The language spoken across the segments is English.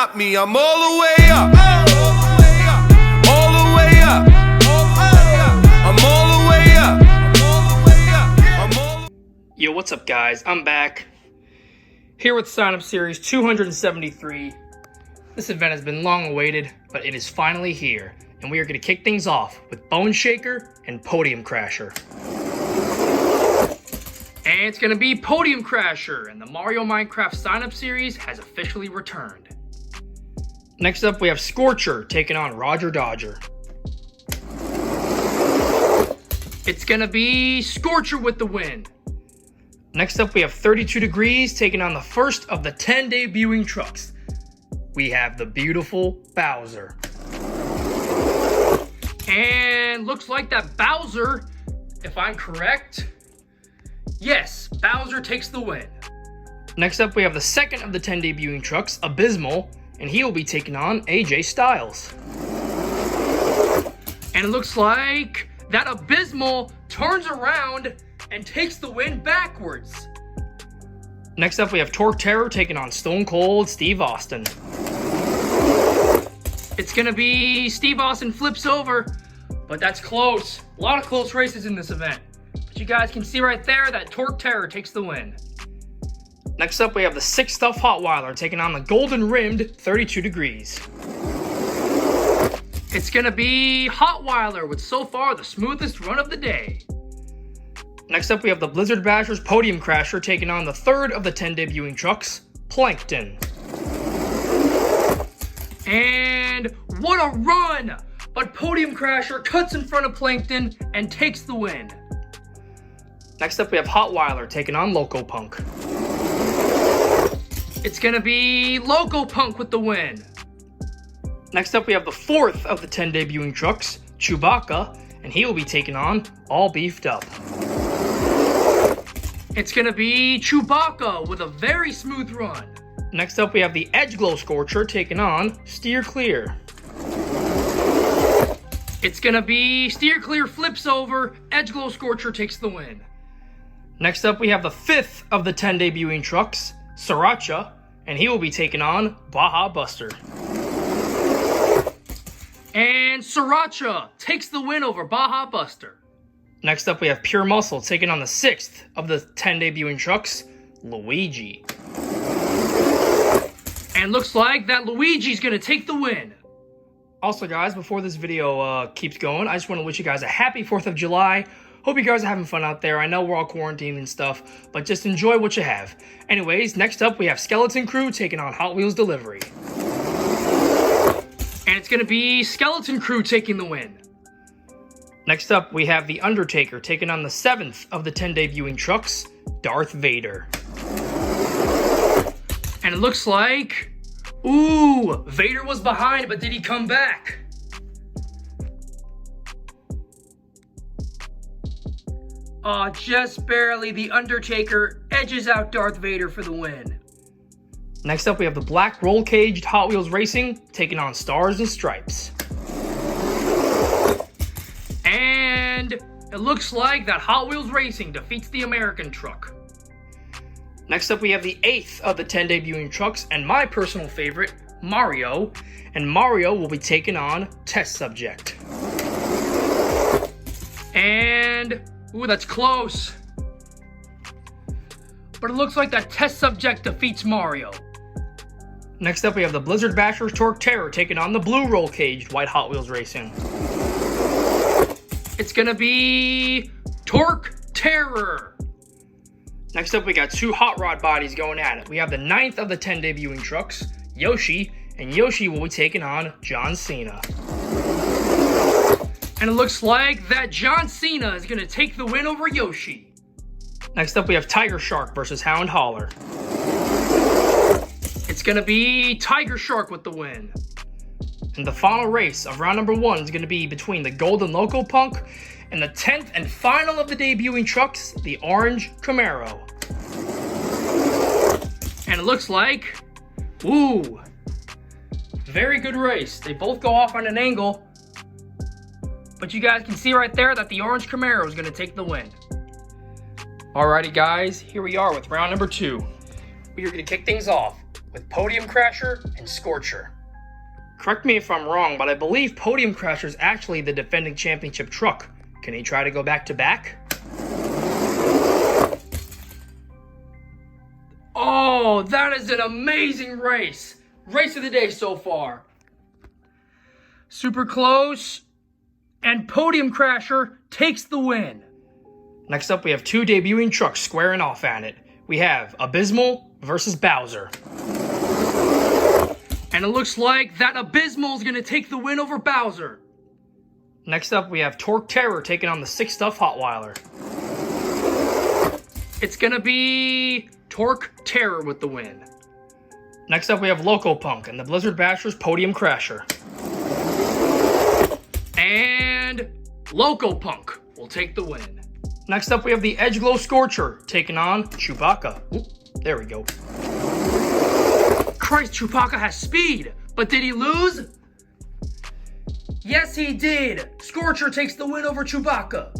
stop me. I'm all the way up. All the way up. I'm all the way up. Yo, what's up, guys? I'm back here with Sign Up Series 273. This event has been long awaited, but it is finally here, and we are going to kick things off with Bone Shaker and Podium Crasher. And it's going to be Podium Crasher, and the Mario Minecraft Sign Up Series has officially returned. Next up, we have Scorcher taking on Roger Dodger. It's going to be Scorcher with the win. Next up, we have 32 Degrees taking on the first of the 10 debuting trucks. We have the beautiful Bowser. And looks like that Bowser, if I'm correct, yes, Bowser takes the win. Next up, we have the second of the 10 debuting trucks, Abysmal, and he will be taking on AJ Styles. And it looks like that Abysmal turns around and takes the win backwards. Next up, we have Torque Terror taking on Stone Cold Steve Austin. It's gonna be Steve Austin flips over, but that's close. A lot of close races in this event. But you guys can see right there that Torque Terror takes the win. Next up, we have the 6 Stuff Hotweiler taking on the Golden Rimmed 32 Degrees. It's gonna be Hotweiler with so far the smoothest run of the day. Next up, we have the Blizzard Bashers Podium Crasher taking on the third of the 10 debuting trucks, Plankton. And what a run! But Podium Crasher cuts in front of Plankton and takes the win. Next up, we have Hotweiler taking on Loco Punk. It's gonna be Loco Punk with the win. Next up, we have the fourth of the 10 debuting trucks, Chewbacca, and he will be taking on All Beefed Up. It's gonna be Chewbacca with a very smooth run. Next up, we have the Edgeglow Scorcher taking on Steer Clear. It's gonna be Steer Clear flips over, Edgeglow Scorcher takes the win. Next up, we have the fifth of the 10 debuting trucks, Sriracha, and he will be taking on Baja Buster. And Sriracha takes the win over Baja Buster. Next up, we have Pure Muscle taking on the 6th of the 10 debuting trucks, Luigi. And looks like that Luigi's gonna take the win. Also, guys, before this video keeps going, I just want to wish you guys a happy 4th of July. Hope you guys are having fun out there. I know we're all quarantined and stuff, but just enjoy what you have. Anyways, next up, we have Skeleton Crew taking on Hot Wheels Delivery. And it's gonna be Skeleton Crew taking the win. Next up, we have The Undertaker taking on the 7th of the 10 debuting trucks, Darth Vader. And it looks like, ooh, Vader was behind, but did he come back? Just barely, The Undertaker edges out Darth Vader for the win. Next up, we have the Black Roll Caged Hot Wheels Racing taking on Stars and Stripes. And it looks like that Hot Wheels Racing defeats the American truck. Next up, we have the 8th of the 10 debuting trucks, and my personal favorite, Mario. And Mario will be taking on Test Subject. And, ooh, that's close. But it looks like that Test Subject defeats Mario. Next up, we have the Blizzard Bashers Torque Terror taking on the Blue Roll Caged White Hot Wheels Racing. It's gonna be Torque Terror. Next up, we got 2 Hot Rod bodies going at it. We have the 9th of the 10 debuting trucks, Yoshi, and Yoshi will be taking on John Cena. And it looks like that John Cena is gonna take the win over Yoshi. Next up, we have Tiger Shark versus Hound Holler. It's gonna be Tiger Shark with the win. And the final race of round number 1 is gonna be between the Golden Loco Punk and the 10th and final of the debuting trucks, the Orange Camaro. And it looks like, ooh, very good race. They both go off on an angle, but you guys can see right there that the Orange Camaro is gonna take the win. Alrighty, guys, here we are with round number 2. We are gonna kick things off with Podium Crasher and Scorcher. Correct me if I'm wrong, but I believe Podium Crasher is actually the defending championship truck. Can he try to go back to back? Oh, that is an amazing race. Race of the day so far. Super close. And Podium Crasher takes the win. Next up, we have two debuting trucks squaring off at it. We have Abysmal versus Bowser. And it looks like that Abysmal is going to take the win over Bowser. Next up, we have Torque Terror taking on the Sick Stuff Hotwiler. It's going to be Torque Terror with the win. Next up, we have Loco Punk and the Blizzard Bashers Podium Crasher. And Loco Punk will take the win. Next up, we have the Edgeglow Scorcher taking on Chewbacca. Ooh, there we go. Christ, Chewbacca has speed, but did he lose? Yes, he did. Scorcher takes the win over Chewbacca.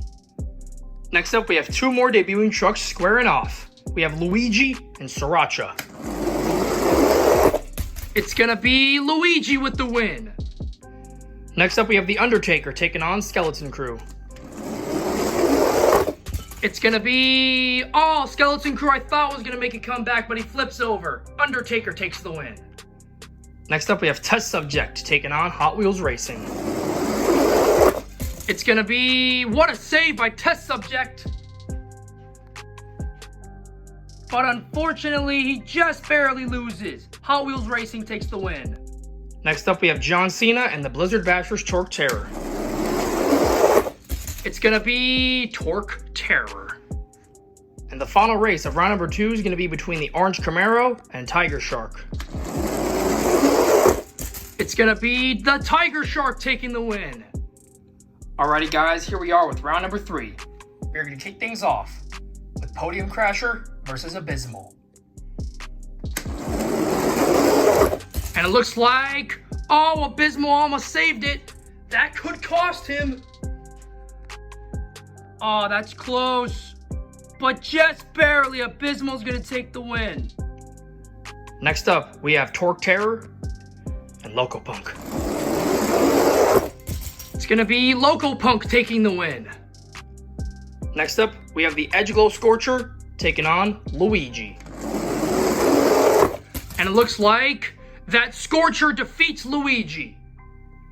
Next up, we have two more debuting trucks squaring off. We have Luigi and Sriracha. It's gonna be Luigi with the win. Next up, we have The Undertaker taking on Skeleton Crew. It's gonna be... Oh, Skeleton Crew I thought was gonna make a comeback, but he flips over. Undertaker takes the win. Next up, we have Test Subject taking on Hot Wheels Racing. It's gonna be... What a save by Test Subject! But unfortunately, he just barely loses. Hot Wheels Racing takes the win. Next up, we have John Cena and the Blizzard Bashers Torque Terror. It's gonna be Torque Terror. And the final race of round number 2 is gonna be between the Orange Camaro and Tiger Shark. It's gonna be the Tiger Shark taking the win. Alrighty guys, here we are with round number 3. We're gonna kick things off with Podium Crasher versus Abysmal. And it looks like, oh, Abysmal almost saved it. That could cost him. Oh, that's close. But just barely, Abysmal's gonna take the win. Next up, we have Torque Terror and Loco Punk. It's gonna be Loco Punk taking the win. Next up, we have the Edgeglow Scorcher taking on Luigi. And it looks like that Scorcher defeats Luigi.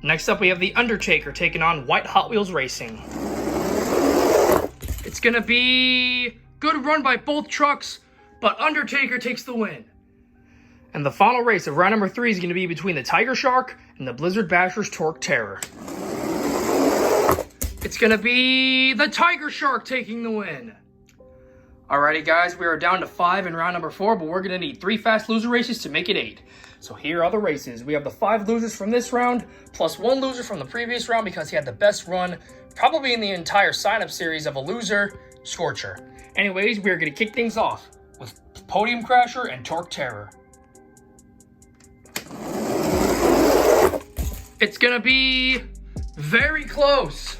Next up, we have the Undertaker taking on White Hot Wheels Racing. It's gonna be good run by both trucks, but Undertaker takes the win. And the final race of round number 3 is gonna be between the Tiger Shark and the Blizzard Bashers Torque Terror. It's gonna be the Tiger Shark taking the win. Alrighty guys, we are down to 5 in round number 4, but we're gonna need 3 fast loser races to make it 8. So here are the races. We have the 5 losers from this round, plus 1 loser from the previous round because he had the best run, probably in the entire sign-up series of a loser, Scorcher. Anyways, we're gonna kick things off with Podium Crasher and Torque Terror. It's gonna be very close,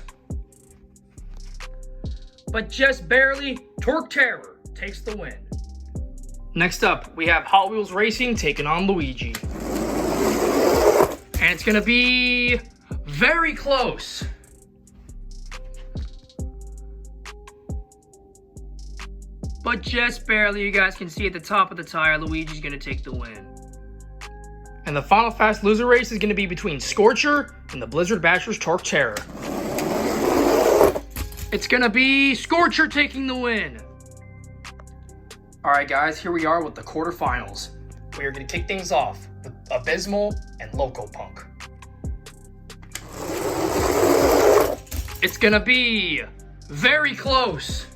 but just barely. Torque Terror takes the win. Next up, we have Hot Wheels Racing taking on Luigi. And it's gonna be very close. But just barely, you guys can see at the top of the tire, Luigi's gonna take the win. And the final fast loser race is gonna be between Scorcher and the Blizzard Bashers Torque Terror. It's gonna be Scorcher taking the win. Alright guys, here we are with the quarterfinals. We are gonna kick things off with Abysmal and Loco Punk. It's gonna be very close.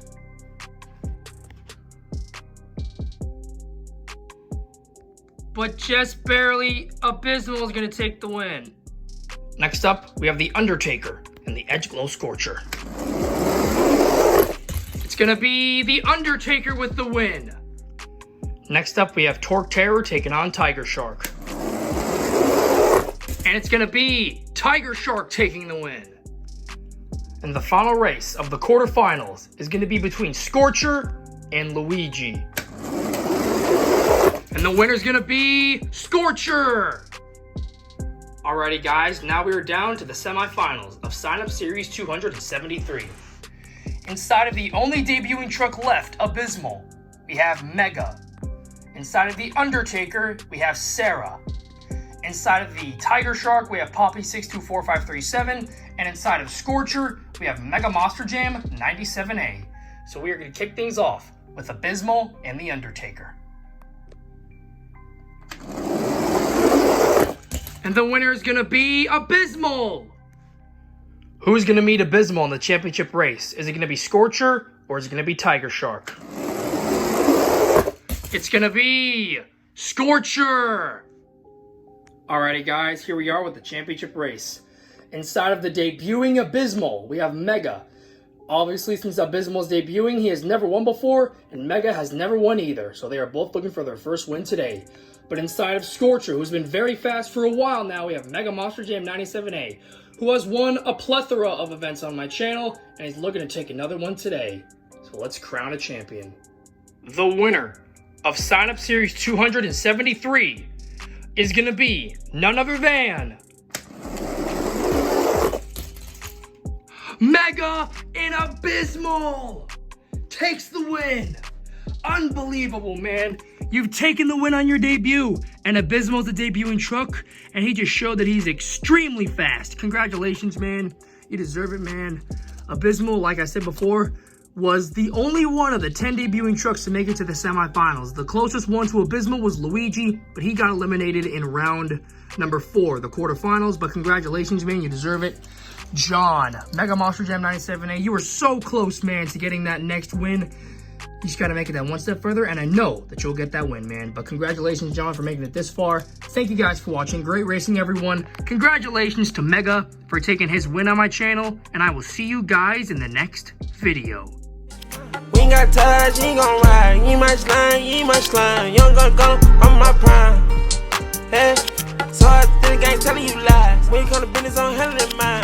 But just barely, Abysmal is gonna take the win. Next up, we have the Undertaker and the Edgeglow Scorcher. It's gonna be the Undertaker with the win. Next up, we have Torque Terror taking on Tiger Shark. And it's gonna be Tiger Shark taking the win. And the final race of the quarterfinals is gonna be between Scorcher and Luigi. And the winner's gonna be Scorcher. Alrighty guys, now we are down to the semifinals of Sign Up Series 273. Inside of the only debuting truck left, Abysmal, we have Mega. Inside of the Undertaker, we have Sarah. Inside of the Tiger Shark, we have Poppy624537. And inside of Scorcher, we have Mega Monster Jam 97A. So we are going to kick things off with Abysmal and the Undertaker. And the winner is going to be Abysmal. Who's going to meet Abysmal in the championship race? Is it going to be Scorcher or is it going to be Tiger Shark? It's going to be Scorcher. Alrighty guys, here we are with the championship race. Inside of the debuting Abysmal, we have Mega. Obviously, since Abysmal is debuting, he has never won before, and Mega has never won either, so they are both looking for their first win today. But inside of Scorcher, who's been very fast for a while now, we have Mega Monster Jam 97A, who has won a plethora of events on my channel, and he's looking to take another one today. So let's crown a champion. The winner of Sign Up Series 273 is going to be none other than Mega and Abysmal takes the win. Unbelievable, man. You've taken the win on your debut, and Abysmal's the debuting truck, and he just showed that he's extremely fast. Congratulations, man. You deserve it, man. Abysmal, like I said before, was the only one of the 10 debuting trucks to make it to the semifinals. The closest one to Abysmal was Luigi, but he got eliminated in round number 4, the quarterfinals. But congratulations, man, you deserve it. John, Mega Monster Jam 97A, you were so close, man, to getting that next win. You just got to make it that one step further, and I know that you'll get that win, man. But congratulations, John, for making it this far. Thank you guys for watching. Great racing, everyone. Congratulations to Mega for taking his win on my channel, and I will see you guys in the next video. We ain't got touch, you ain't gon' ride. You ain't my slime, you ain't my slime. You don't gonna go on my prime. Hey, so I think I ain't telling you lies. When you come to business, I'm handling mine.